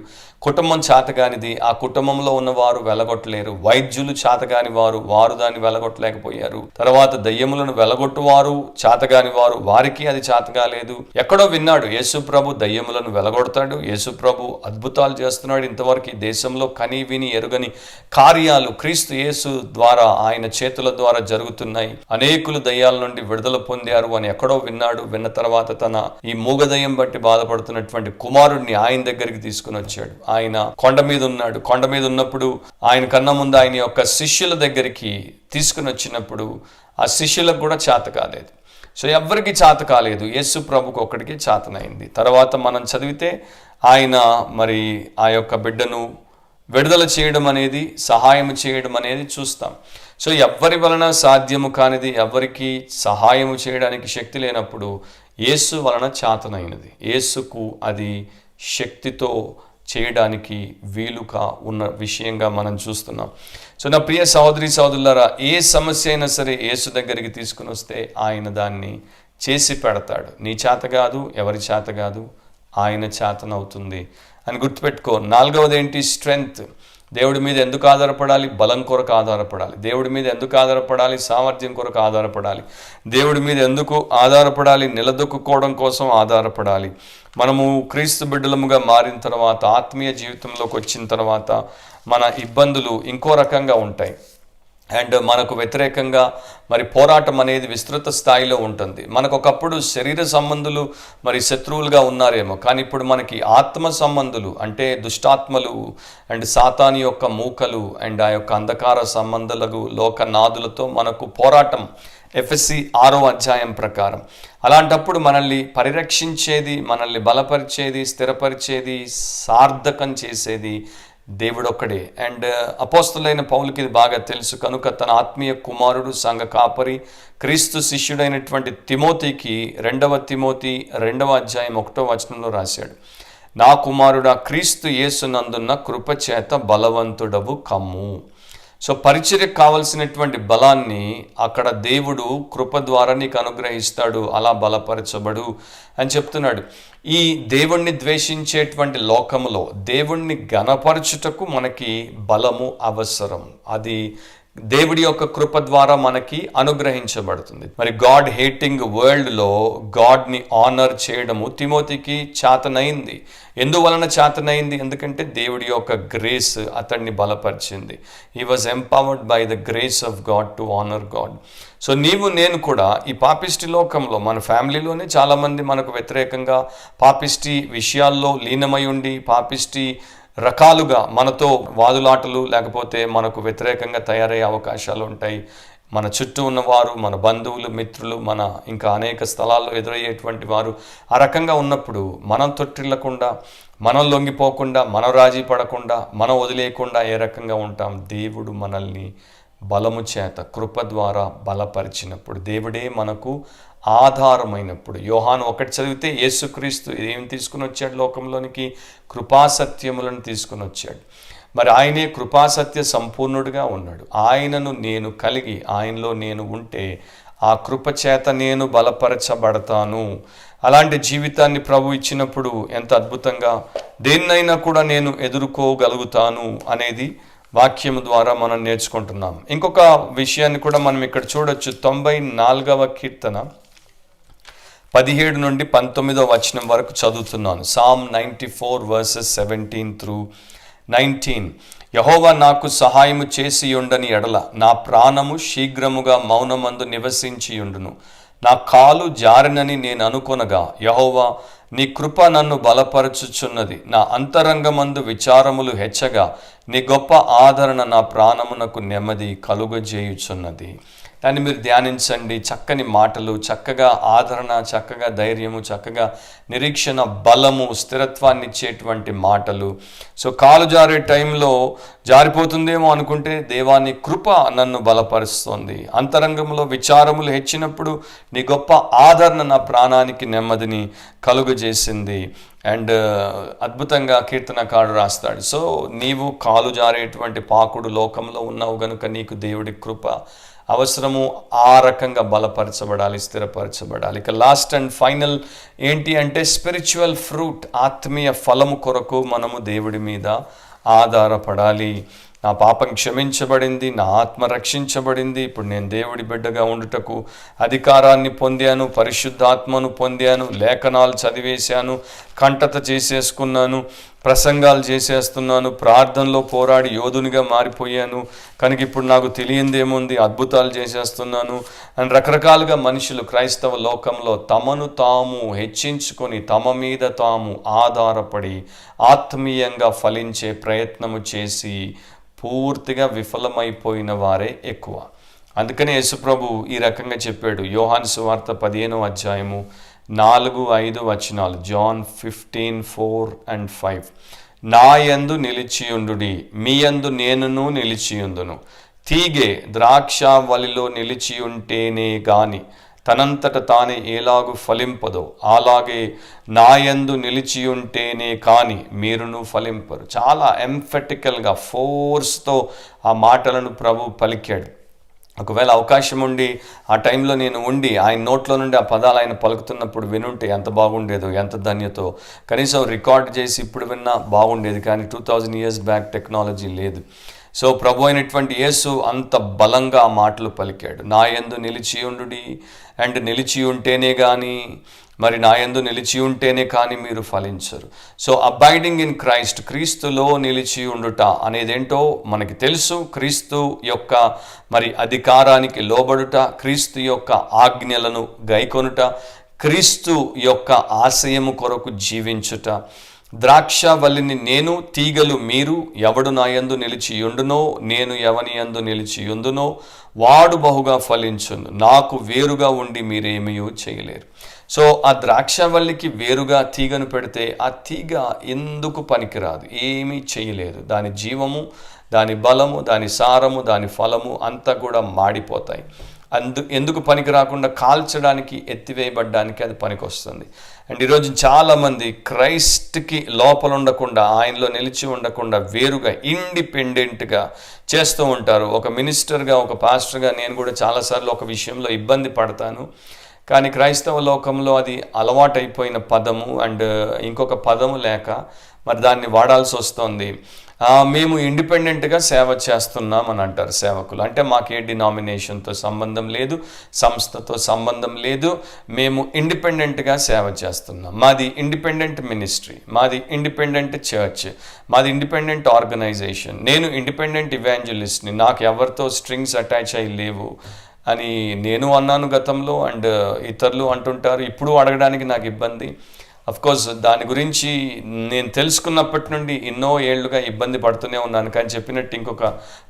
కుటుంబం చేతగానిది, ఆ కుటుంబంలో ఉన్నవారు వెళ్ళగొట్టలేరు. వైద్యులు చేతగాని వారు, వారు దాన్ని వెళ్ళగొట్టలేకపోయారు. తర్వాత దయ్యములను వెళ్ళగొట్టువారు చేతగాని వారు, వారికి అది చేతగాలేదు. ఎక్కడో విన్నాడు యేసు ప్రభు దయ్యములను వెళ్ళగొడతాడు, యేసు ప్రభు అద్భుతాలు చేస్తున్నాడు, ఇంతవరకు ఈ దేశంలో కని విని ఎరుగని కార్యాలు క్రీస్తు యేసు ద్వారా, ఆయన చేతుల ద్వారా జరుగుతున్నాయి, అనేకులు దయ్యాల నుండి విడుదల పొందారు అని ఎక్కడో విన్నాడు. విన్న తర్వాత తన ఈ మూగదయ్యం బట్టి బాధపడుతున్నటువంటి కుమారుడిని ఆయన దగ్గరికి తీసుకుని వచ్చాడు. ఆయన కొండ మీద ఉన్నాడు. కొండ మీద ఉన్నప్పుడు ఆయన కన్నా ముందు ఆయన యొక్క శిష్యుల దగ్గరికి తీసుకుని వచ్చినప్పుడు ఆ శిష్యులకు కూడా చేత కాలేదు. సో ఎవ్వరికి చేత కాలేదు, యేసు ప్రభుకు ఒక్కడికి చేతనైంది. తర్వాత మనం చదివితే ఆయన ఆ యొక్క బిడ్డను విడుదల చేయడం అనేది, సహాయం చేయడం అనేది చూస్తాం. సో ఎవ్వరి వలన సాధ్యము కానిది, ఎవ్వరికి సహాయము చేయడానికి శక్తి లేనప్పుడు యేసు వలన చేతనైనది, యేసుకు అది శక్తితో చేయడానికి వీలుగా ఉన్న విషయంగా మనం చూస్తున్నాం. సో నా ప్రియ సహోదరి సహోదరులారా, ఏ సమస్య అయినా సరే యేసు దగ్గరికి తీసుకుని వస్తే ఆయన దాన్ని చేసి పెడతాడు. నీ చేత కాదు, ఎవరి చేత కాదు, ఆయన చేతనవుతుంది అని గుర్తుపెట్టుకో. 4వది ఏంటి? స్ట్రెంగ్త్. దేవుడి మీద ఎందుకు ఆధారపడాలి? బలం కొరకు ఆధారపడాలి. దేవుడి మీద ఎందుకు ఆధారపడాలి? సామర్థ్యం కొరకు ఆధారపడాలి. దేవుడి మీద ఎందుకు ఆధారపడాలి? నిలదొక్కుకోవడం కోసం ఆధారపడాలి. మనము క్రీస్తు బిడ్డలముగా మారిన తర్వాత, ఆత్మీయ జీవితంలోకి వచ్చిన తర్వాత మన ఇబ్బందులు ఇంకో రకంగా ఉంటాయి. అండ్ మనకు వ్యతిరేకంగా పోరాటం అనేది విస్తృత స్థాయిలో ఉంటుంది. మనకు ఒకప్పుడు శరీర సంబంధులు శత్రువులుగా ఉన్నారేమో, కానీ ఇప్పుడు మనకి ఆత్మ సంబంధులు అంటే దుష్టాత్మలు అండ్ సాతాని యొక్క మూకలు అండ్ ఆ యొక్క అంధకార సంబంధాలకు లోకనాథులతో మనకు పోరాటం. ఎఫెసీ 6వ అధ్యాయం ప్రకారం. అలాంటప్పుడు మనల్ని పరిరక్షించేది, మనల్ని బలపరిచేది, స్థిరపరిచేది, సార్థకం చేసేది దేవుడొక్కడే. అండ్ అపోస్తలుడైన పౌలుకి ఇది బాగా తెలుసు. కనుక తన ఆత్మీయ కుమారుడు, సంఘ కాపరి, క్రీస్తు శిష్యుడైనటువంటి తిమోతికి 2వ తిమోతి 2వ అధ్యాయం 1వ వచనంలో రాశాడు, నా కుమారుడా, క్రీస్తు యేసునందున్న కృపచేత బలవంతుడవు కమ్ము. సో పరిచర్యకు కావలసినటువంటి బలాన్ని అక్కడ దేవుడు కృప ద్వారా నీకు అనుగ్రహిస్తాడు, అలా బలపరచబడు అని చెప్తున్నాడు. ఈ దేవుణ్ణి ద్వేషించేటువంటి లోకములో దేవుణ్ణి ఘనపరచుటకు మనకి బలము అవసరం. అది దేవుడి యొక్క కృప ద్వారా మనకి అనుగ్రహించబడుతుంది. మరి గాడ్ హేటింగ్ వరల్డ్లో గాడ్ని ఆనర్ చేయడము తిమోతికి చేతనైంది. ఎందువలన చేతనైంది? ఎందుకంటే దేవుడి యొక్క గ్రేస్ అతన్ని బలపరిచింది. He was empowered by the grace of God to honour God. So నీవు నేను కూడా ఈ పాపిష్టి లోకంలో, మన ఫ్యామిలీలోనే చాలామంది మనకు వ్యతిరేకంగా పాపిష్టి విషయాల్లో లీనమై ఉండి పాపిష్టి రకాలుగా మనతో వాదులాటలు లేకపోతే మనకు వ్యతిరేకంగా తయారయ్యే అవకాశాలు ఉంటాయి. మన చుట్టూ ఉన్నవారు, మన బంధువులు, మిత్రులు, మన ఇంకా అనేక స్థలాల్లో ఎదురయ్యేటువంటి వారు ఆ రకంగా ఉన్నప్పుడు మనం తొట్టిల్లకుండా, మనం లొంగిపోకుండా, మనం రాజీ పడకుండా, మనం వదిలేయకుండా ఏ రకంగా ఉంటాం? దేవుడు మనల్ని బలము చేత కృప ద్వారా బలపరిచినప్పుడు, దేవుడే మనకు ఆధారమైనప్పుడు. యోహాను 1 చదివితే యేసుక్రీస్తు ఏం తీసుకుని వచ్చాడు లోకంలోనికి? కృపాసత్యములను తీసుకుని వచ్చాడు. మరి ఆయనే కృపాసత్య సంపూర్ణుడిగా ఉన్నాడు. ఆయనను నేను కలిగి ఆయనలో నేను ఉంటే ఆ కృప చేత నేను బలపరచబడతాను. అలాంటి జీవితాన్ని ప్రభు ఇచ్చినప్పుడు ఎంత అద్భుతంగా దేన్నైనా కూడా నేను ఎదుర్కోగలుగుతాను అనేది వాక్యం ద్వారా మనం నేర్చుకుంటున్నాం. ఇంకొక విషయాన్ని కూడా మనం ఇక్కడ చూడొచ్చు. 94వ కీర్తన 17 నుండి 19వ వచనం వరకు చదువుతున్నాను. Psalm 94 verses 17 through 19. యెహోవా నాకు సహాయము చేసి ఉండని ఎడల నా ప్రాణము శీఘ్రముగా మౌనమందు నివసించి ఉండును. నా కాలు జారినని నేను అనుకొనగా యెహోవా నీ కృప నన్ను బలపరచుచున్నది. నా అంతరంగమందు విచారములు హెచ్చగా నీ గొప్ప ఆదరణ నా ప్రాణమునకు నెమ్మది కలుగజేయుచున్నది. దాన్ని మీరు ధ్యానించండి. చక్కని మాటలు, చక్కగా ఆదరణ, చక్కగా ధైర్యము, చక్కగా నిరీక్షణ, బలము, స్థిరత్వాన్ని ఇచ్చేటువంటి మాటలు. సో కాలు జారే టైంలో జారిపోతుందేమో అనుకుంటే దేవాని కృప నన్ను బలపరుస్తుంది. అంతరంగంలో విచారములు హెచ్చినప్పుడు నీ గొప్ప ఆదరణ నా ప్రాణానికి నెమ్మదిని కలుగజేసింది. అండ్ అద్భుతంగా కీర్తనకారుడు రాస్తాడు. సో నీవు కాలు జారేటువంటి పాకుడు లోకంలో ఉన్నావు గనుక నీకు దేవుడి కృప అవసరము. ఆ రకంగా బలపరచబడాలి, స్థిరపరచబడాలి. ఇక లాస్ట్ అండ్ ఫైనల్ ఏంటి అంటే స్పిరిచువల్ ఫ్రూట్, ఆత్మీయ ఫలము కొరకు మనము దేవుడి మీద ఆధారపడాలి. నా పాపం క్షమించబడింది, నా ఆత్మ రక్షించబడింది, ఇప్పుడు నేను దేవుడి బిడ్డగా ఉండుటకు అధికారాన్ని పొందాను, పరిశుద్ధాత్మను పొందాను, లేఖనాలు చదివేశాను, కంటత చేసేసుకున్నాను, ప్రసంగాలు చేసేస్తున్నాను, ప్రార్థనలో పోరాడి యోధునిగా మారిపోయాను, కనుక ఇప్పుడు నాకు తెలియందేముంది, అద్భుతాలు చేసేస్తున్నాను అని రకరకాలుగా మనుషులు క్రైస్తవ లోకంలో తమను తాము హెచ్చించుకొని తమ మీద తాము ఆధారపడి ఆత్మీయంగా ఫలించే ప్రయత్నము చేసి పూర్తిగా విఫలమైపోయిన వారే ఎక్కువ. అందుకనే యేసుప్రభు ఈ రకంగా చెప్పాడు. యోహాను సువార్త 15వ అధ్యాయము 4-5 వచనాలు. John 15:4 and 5. నా యందు నిలిచియుండుడి, మీ యందు నేనును నిలిచియుందును. తీగె ద్రాక్షావల్లిలో నిలిచియుంటేనే గాని తనంతట తానే ఎలాగు ఫలింపదో అలాగే నాయందు నిలిచియుంటేనే కానీ మీరును ఫలింపరు. చాలా ఎంఫెటికల్గా ఫోర్స్తో ఆ మాటలను ప్రభు పలికాడు. ఒకవేళ అవకాశం ఉండి ఆ టైంలో నేను ఉండి ఆయన నోట్లో నుండి ఆ పదాలు ఆయన పలుకుతున్నప్పుడు వినుంటే ఎంత బాగుండేదో, ఎంత ధన్యతో. కనీసం రికార్డ్ చేసి ఇప్పుడు విన్నా బాగుండేది, కానీ 2000 years బ్యాక్ టెక్నాలజీ లేదు. సో ప్రభు అయినటువంటి యేసు అంత బలంగా ఆ మాటలు పలికాడు. నా యందు నిలిచియుండుడి, అండ్ నిలిచి ఉంటేనే కానీ, మరి నా యందు నిలిచి ఉంటేనే కానీ మీరు ఫలించరు. సో అబైడింగ్ ఇన్ క్రైస్ట్, క్రీస్తులో నిలిచి ఉండుట అనేదేంటో మనకి తెలుసు. క్రీస్తు యొక్క మరి అధికారానికి లోబడుట, క్రీస్తు యొక్క ఆజ్ఞలను గైకొనుట, క్రీస్తు యొక్క ఆశయము కొరకు జీవించుట. ద్రాక్షవల్లిని నేను, తీగలు మీరు. ఎవడు నా యందు నిలిచియుండునో, నేను ఎవని యందు నిలిచియుందునో వాడు బహుగా ఫలించును. నాకు వేరుగా ఉండి మీరేమీ చేయలేరు. సో ఆ ద్రాక్షవల్లికి వేరుగా తీగను పెడితే ఆ తీగ ఎందుకు పనికిరాదు, ఏమీ చేయలేదు. దాని జీవము, దాని బలము, దాని సారము, దాని ఫలము అంతా కూడా మాడిపోతాయి. ఎందుకు పనికి రాకుండా కాల్చడానికి, ఎత్తివేయబడ్డానికి అది పనికి వస్తుంది. అండ్ ఈరోజు చాలామంది క్రైస్ట్కి లోపల ఉండకుండా, ఆయనలో నిలిచి ఉండకుండా వేరుగా ఇండిపెండెంట్గా చేస్తూ ఉంటారు. ఒక మినిస్టర్గా, ఒక పాస్టర్గా నేను కూడా చాలాసార్లు ఒక విషయంలో ఇబ్బంది పడతాను. కానీ క్రైస్తవ లోకంలో అది అలవాటైపోయిన పదము అండ్ ఇంకొక పదము లేక మరి దాన్ని వాడాల్సి వస్తుంది. మేము ఇండిపెండెంట్గా సేవ చేస్తున్నాం అని అంటారు సేవకులు. అంటే మాకే డినామినేషన్తో సంబంధం లేదు, సంస్థతో సంబంధం లేదు, మేము ఇండిపెండెంట్గా సేవ చేస్తున్నాం. మాది ఇండిపెండెంట్ మినిస్ట్రీ, మాది ఇండిపెండెంట్ చర్చ్, మాది ఇండిపెండెంట్ ఆర్గనైజేషన్, నేను ఇండిపెండెంట్ ఇవాంజలిస్ట్ని, నాకు ఎవరితో స్ట్రింగ్స్ అటాచ్ అయ్యి లేవు అని నేను అన్నాను గతంలో. అండ్ ఇతరులు అంటుంటారు, ఇప్పుడు అడగడానికి నాకు ఇబ్బంది. అఫ్కోర్స్ దాని గురించి నేను తెలుసుకున్నప్పటి నుండి ఎన్నో ఏళ్లుగా ఇబ్బంది పడుతూనే ఉన్నాను. కానీ చెప్పినట్టు ఇంకొక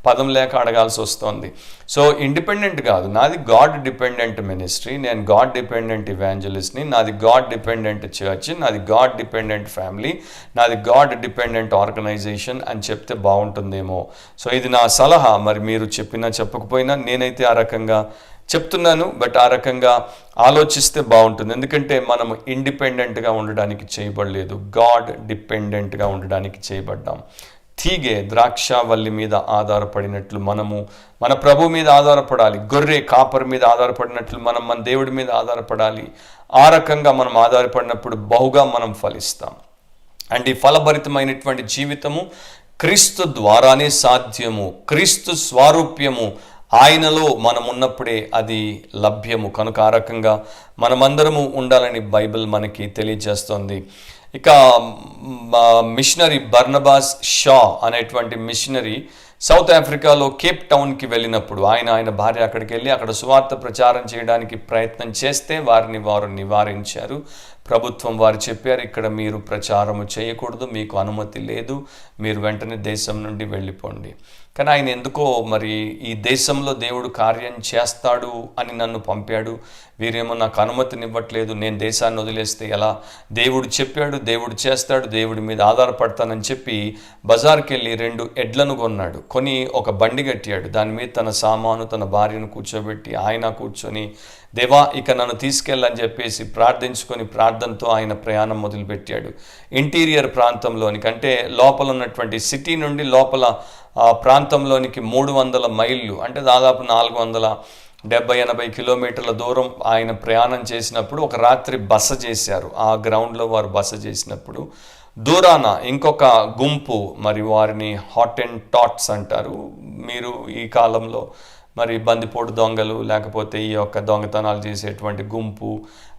పదం లేక అడగాల్సి వస్తుంది. సో ఇండిపెండెంట్ కాదు, నాది గాడ్ డిపెండెంట్ మినిస్ట్రీ, నేను గాడ్ డిపెండెంట్ ఇవాంజలిస్ట్ని, నాది గాడ్ డిపెండెంట్ చర్చ్, నాది గాడ్ డిపెండెంట్ ఫ్యామిలీ, నాది గాడ్ డిపెండెంట్ ఆర్గనైజేషన్ అని చెప్తే బాగుంటుందేమో. సో ఇది నా సలహా. మరి మీరు చెప్పినా చెప్పకపోయినా నేనైతే ఆ రకంగా చెప్తున్నాను. బట్ ఆ రకంగా ఆలోచిస్తే బాగుంటుంది. ఎందుకంటే మనము ఇండిపెండెంట్గా ఉండడానికి చేయబడలేదు, గాడ్ డిపెండెంట్గా ఉండడానికి చేయబడ్డాం. తీగే ద్రాక్షవల్లి మీద ఆధారపడినట్లు మనము మన ప్రభు మీద ఆధారపడాలి. గొర్రె కాపర్ మీద ఆధారపడినట్లు మనం మన దేవుడి మీద ఆధారపడాలి. ఆ రకంగా మనం ఆధారపడినప్పుడు బహుగా మనం ఫలిస్తాం. అండ్ ఈ ఫలభరితమైనటువంటి జీవితము క్రీస్తు ద్వారానే సాధ్యము. క్రీస్తు స్వారూప్యము ఆయనలో మనం ఉన్నప్పుడే అది లభ్యము. కనుక ఆ రకంగా మనమందరము ఉండాలని బైబిల్ మనకి తెలియజేస్తోంది. ఇక మిషనరీ బర్నబాస్ షా అనేటువంటి మిషనరీ సౌత్ ఆఫ్రికాలో కేప్ టౌన్కి వెళ్ళినప్పుడు ఆయన భార్య అక్కడికి వెళ్ళి అక్కడ సువార్త ప్రచారం చేయడానికి ప్రయత్నం చేస్తే వారిని వారు నివారించారు. ప్రభుత్వం వారు చెప్పారు, ఇక్కడ మీరు ప్రచారము చేయకూడదు, మీకు అనుమతి లేదు, మీరు వెంటనే దేశం నుండి వెళ్ళిపోండి. కానీ ఆయన ఎందుకో మరి ఈ దేశంలో దేవుడు కార్యం చేస్తాడు అని నన్ను పంపాడు, వీరేమో నాకు అనుమతినివ్వట్లేదు, నేను దేశాన్ని వదిలేస్తే ఎలా? దేవుడు చెప్పాడు, దేవుడు చేస్తాడు, దేవుడి మీద ఆధారపడతానని చెప్పి బజార్కి వెళ్ళి 2 ఎడ్లను కొన్నాడు. కొని ఒక బండి కట్టాడు. దాని మీద తన సామాను, తన భార్యను కూర్చోబెట్టి ఆయన కూర్చొని, దేవా ఇక నన్ను తీసుకెళ్ళని చెప్పేసి ప్రార్థించుకొని ప్రార్థనతో ఆయన ప్రయాణం మొదలుపెట్టాడు. ఇంటీరియర్ ప్రాంతంలోనికి, అంటే లోపల ఉన్నటువంటి సిటీ నుండి లోపల ప్రాంతంలోనికి 300 మైళ్ళు, అంటే దాదాపు 470-80 కిలోమీటర్ల దూరం ఆయన ప్రయాణం చేసినప్పుడు ఒక రాత్రి బస చేశారు. ఆ గ్రౌండ్లో వారు బస చేసినప్పుడు దూరాన ఇంకొక గుంపు, మరి వారిని హాట్ అండ్ టాట్స్ అంటారు. మీరు ఈ కాలంలో మరి బందిపోటు దొంగలు, లేకపోతే ఈ యొక్క దొంగతనాలు చేసేటువంటి గుంపు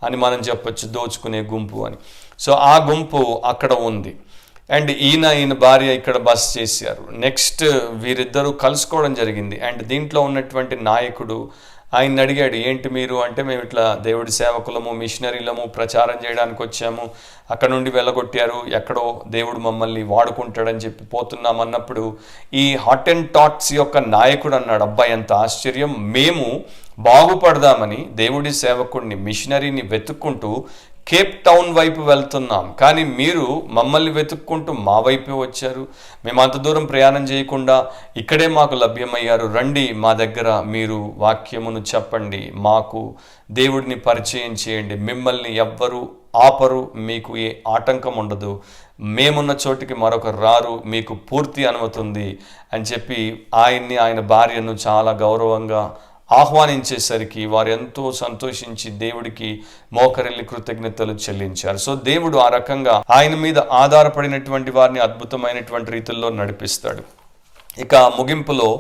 అని మనం చెప్పొచ్చు, దోచుకునే గుంపు అని. సో ఆ గుంపు అక్కడ ఉంది. అండ్ ఈయన భార్య ఇక్కడ బస్ చేశారు. నెక్స్ట్ వీరిద్దరూ కలుసుకోవడం జరిగింది. అండ్ దీంట్లో ఉన్నటువంటి నాయకుడు ఆయన అడిగాడు, ఏంటి మీరు అంటే, మేము ఇట్లా దేవుడి సేవకులము, మిషనరీలము, ప్రచారం చేయడానికి వచ్చాము, అక్కడ నుండి వెళ్ళగొట్టారు, ఎక్కడో దేవుడు మమ్మల్ని వాడుకుంటాడని చెప్పి పోతున్నామన్నప్పుడు ఈ హాట్ అండ్ టాట్స్ యొక్క నాయకుడు అన్నాడు, అబ్బాయి ఎంత ఆశ్చర్యం, మేము బాగుపడదామని దేవుడి సేవకుడిని, మిషనరీని వెతుక్కుంటూ కేప్ టౌన్ వైపు వెళ్తున్నాం, కానీ మీరు మమ్మల్ని వెతుక్కుంటూ మా వైపే వచ్చారు, మేము అంత దూరం ప్రయాణం చేయకుండా ఇక్కడే మాకు లభ్యమయ్యారు, రండి మా దగ్గర మీరు వాక్యమును చెప్పండి, మాకు దేవుడిని పరిచయం చేయండి, మిమ్మల్ని ఎవ్వరు ఆపరు, మీకు ఏ ఆటంకం ఉండదు, మేమున్న చోటికి మరొకరు రారు, మీకు పూర్తి అనుమతి ఉంది అని చెప్పి ఆయన భార్యను చాలా గౌరవంగా ఆహ్వానించేసరికి వారు ఎంతో సంతోషించి దేవుడికి మోకరిల్లి కృతజ్ఞతలు చెల్లించారు. సో దేవుడు ఆ రకంగా ఆయన మీద ఆధారపడినటువంటి వారిని అద్భుతమైనటువంటి రీతుల్లో నడిపిస్తాడు. ఇక ముగింపులో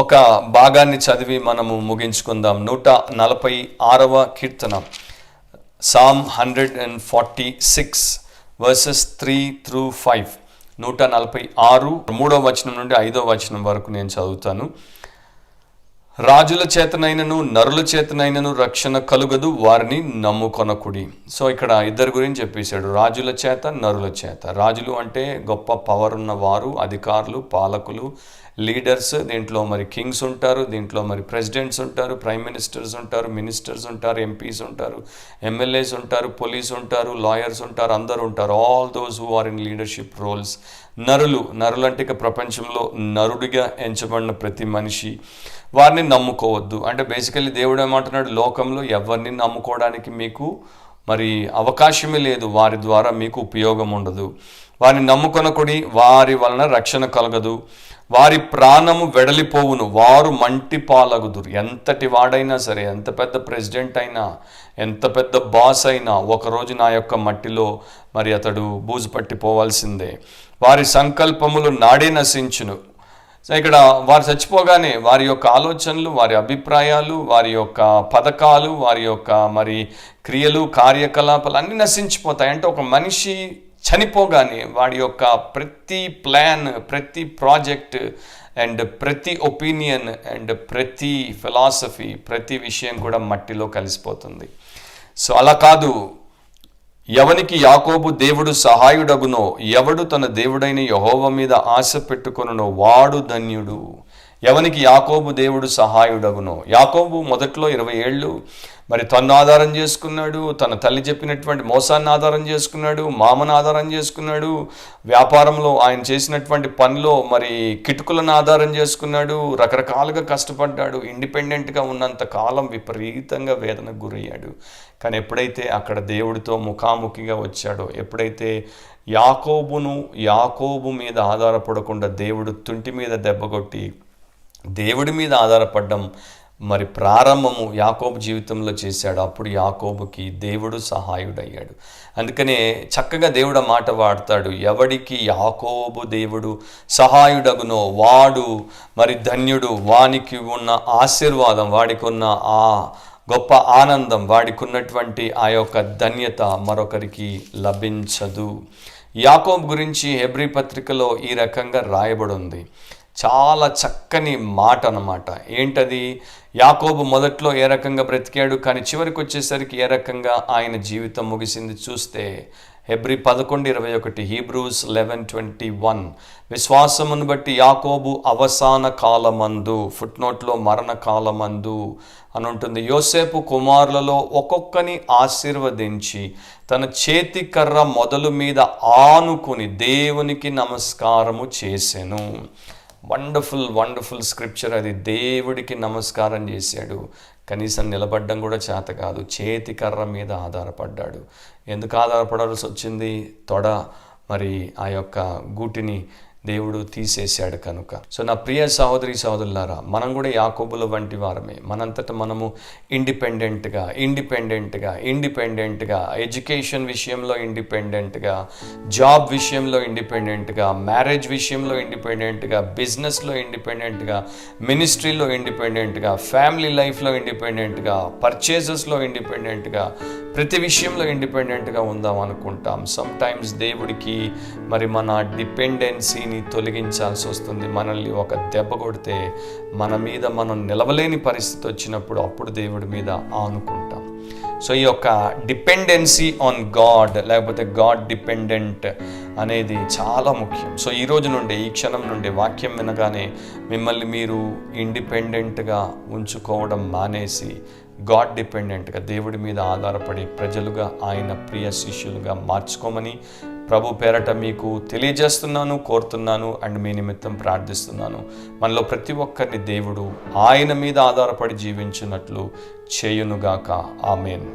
ఒక భాగాన్ని చదివి మనము ముగించుకుందాం. 146వ కీర్తన, సామ్ 146 verses 3-5. 146 3వ వచనం నుండి 5వ వచనం వరకు నేను చదువుతాను. రాజుల చేతనైనను నరుల చేతనైనను రక్షణ కలుగదు, వారిని నమ్ముకొనకుడి. సో ఇక్కడ ఇద్దరు గురించి చెప్పేశాడు, రాజుల చేత, నరుల చేత. రాజులు అంటే గొప్ప పవర్ ఉన్న వారు, అధికారులు, పాలకులు, లీడర్స్. దీంట్లో మరి కింగ్స్ ఉంటారు, దీంట్లో మరి ప్రెసిడెంట్స్ ఉంటారు, ప్రైమ్ మినిస్టర్స్ ఉంటారు, మినిస్టర్స్ ఉంటారు, ఎంపీస్ ఉంటారు, ఎమ్మెల్యేస్ ఉంటారు, పోలీస్ ఉంటారు, లాయర్స్ ఉంటారు, అందరూ ఉంటారు. All those who are in leadership roles నరులు అంటే ఇక ప్రపంచంలో నరుడిగా ఎంచబడిన ప్రతి మనిషి, వారిని నమ్ముకోవద్దు. అంటే బేసికల్లీ దేవుడు ఏమంటున్నాడు, లోకంలో ఎవరిని నమ్ముకోవడానికి మీకు మరి అవకాశమే లేదు, వారి ద్వారా మీకు ఉపయోగం ఉండదు. వారిని నమ్ముకొనకుడి, వారి వలన రక్షణ కలగదు. వారి ప్రాణము వెడలిపోవును, వారు మంటి పాలగుదురు. ఎంతటి వాడైనా సరే, ఎంత పెద్ద ప్రెసిడెంట్ అయినా, ఎంత పెద్ద బాస్ అయినా ఒకరోజు నా యొక్క మట్టిలో మరి అతడు బూజు పట్టిపోవాల్సిందే. వారి సంకల్పములు నాడే నశించును. సో ఇక్కడ వారు చచ్చిపోగానే వారి యొక్క ఆలోచనలు, వారి అభిప్రాయాలు, వారి యొక్క పథకాలు, వారి యొక్క మరి క్రియలు, కార్యకలాపాలు అన్నీ నశించిపోతాయి. అంటే ఒక మనిషి చనిపోగానే వాడి యొక్క ప్రతి ప్లాన్, ప్రతి ప్రాజెక్ట్ అండ్ ప్రతి ఒపీనియన్ అండ్ ప్రతి ఫిలాసఫీ, ప్రతి విషయం కూడా మట్టిలో కలిసిపోతుంది. సో అలా కాదు, ఎవనికి యాకోబు దేవుడు సహాయుడగునో, ఎవడు తన దేవుడైన యెహోవా మీద ఆశ పెట్టుకొనునో వాడు ధన్యుడు. ఎవనికి యాకోబు దేవుడు సహాయుడగునో. యాకోబు మొదట్లో 20 ఏళ్ళు మరి తన్ను ఆధారం చేసుకున్నాడు, తన తల్లి చెప్పినటువంటి మోసాన్ని ఆధారం చేసుకున్నాడు, మామను ఆధారం చేసుకున్నాడు, వ్యాపారంలో ఆయన చేసినటువంటి పనిలో మరి కిటుకులను ఆధారం చేసుకున్నాడు, రకరకాలుగా కష్టపడ్డాడు. ఇండిపెండెంట్గా ఉన్నంత కాలం విపరీతంగా వేదనకు గురయ్యాడు. కానీ ఎప్పుడైతే అక్కడ దేవుడితో ముఖాముఖిగా వచ్చాడో, ఎప్పుడైతే యాకోబు మీద ఆధారపడకుండా దేవుడు తుంటి మీద దెబ్బకొట్టి దేవుడి మీద ఆధారపడడం మరి ప్రారంభము యాకోబు జీవితంలో చేశాడు. అప్పుడు యాకోబుకి దేవుడు సహాయుడయ్యాడు. అందుకనే చక్కగా దేవుడు మాట వాడతాడు, ఎవడికి యాకోబు దేవుడు సహాయుడగునో వాడు మరి ధన్యుడు. వానికి ఉన్న ఆశీర్వాదం, వాడికి ఉన్న ఆ గొప్ప ఆనందం, వాడికి ఉన్నటువంటి ఆ యొక్క ధన్యత మరొకరికి లభించదు. యాకోబు గురించి హెబ్రీ పత్రికలో ఈ రకంగా రాయబడి ఉంది. చాలా చక్కని మాట అన్నమాట. ఏంటది? యాకోబు మొదట్లో ఏ రకంగా బ్రతికాడు, కానీ చివరికి వచ్చేసరికి ఏ రకంగా ఆయన జీవితం ముగిసింది చూస్తే హెబ్రీ 11:21, హీబ్రూస్ 11:21, విశ్వాసమును బట్టి యాకోబు అవసాన కాలమందు, ఫుట్నోట్లో మరణ కాలమందు అని ఉంటుంది, యోసేపు కుమారులలో ఒక్కొక్కని ఆశీర్వదించి తన చేతి కర్ర మొదలు మీద ఆనుకుని దేవునికి నమస్కారము చేసెను. వండర్ఫుల్ స్క్రిప్చర్ అది. దేవుడికి నమస్కారం చేశాడు, కనీసం నిలబడ్డం కూడా చేత కాదు, చేతి కర్ర మీద ఆధారపడ్డాడు. ఎందుకు ఆధారపడాల్సి వచ్చింది? తొడ మరి ఆ యొక్క గూటిని దేవుడు తీసేశాడు కనుక. సో నా ప్రియ సహోదరి సహోదరులారా, మనం కూడా యాకోబుల వంటి వారమే. మనంతట మనము ఇండిపెండెంట్గా ఎడ్యుకేషన్ విషయంలో ఇండిపెండెంట్గా, జాబ్ విషయంలో ఇండిపెండెంట్గా, మ్యారేజ్ విషయంలో ఇండిపెండెంట్గా, బిజినెస్లో ఇండిపెండెంట్గా, మినిస్ట్రీలో ఇండిపెండెంట్గా, ఫ్యామిలీ లైఫ్లో ఇండిపెండెంట్గా, పర్చేజెస్లో ఇండిపెండెంట్గా, ప్రతి విషయంలో ఇండిపెండెంట్గా ఉందాం అనుకుంటాం. సమ్టైమ్స్ దేవుడికి మరి మన డిపెండెన్సీని తొలగించాల్సి వస్తుంది. మనల్ని ఒక దెబ్బ కొడితే మన మీద మనం నిలవలేని పరిస్థితి వచ్చినప్పుడు అప్పుడు దేవుడి మీద ఆనుకుంటాం. సో ఈ యొక్క డిపెండెన్సీ ఆన్ గాడ్, లేకపోతే గాడ్ డిపెండెంట్ అనేది చాలా ముఖ్యం. సో ఈ రోజు నుండి, ఈ క్షణం నుండి వాక్యం వినగానే మిమ్మల్ని మీరు ఇండిపెండెంట్గా ఉంచుకోవడం మానేసి గాడ్ డిపెండెంట్గా, దేవుడి మీద ఆధారపడి ప్రజలుగా, ఆయన ప్రియ శిష్యులుగా మార్చుకోమని ప్రభు పేరట మీకు తెలియజేస్తున్నాను, కోరుతున్నాను అండ్ మీ నిమిత్తం ప్రార్థిస్తున్నాను. మనలో ప్రతి ఒక్కరిని దేవుడు ఆయన మీద ఆధారపడి జీవించినట్లు చేయునుగాక. ఆమేన్.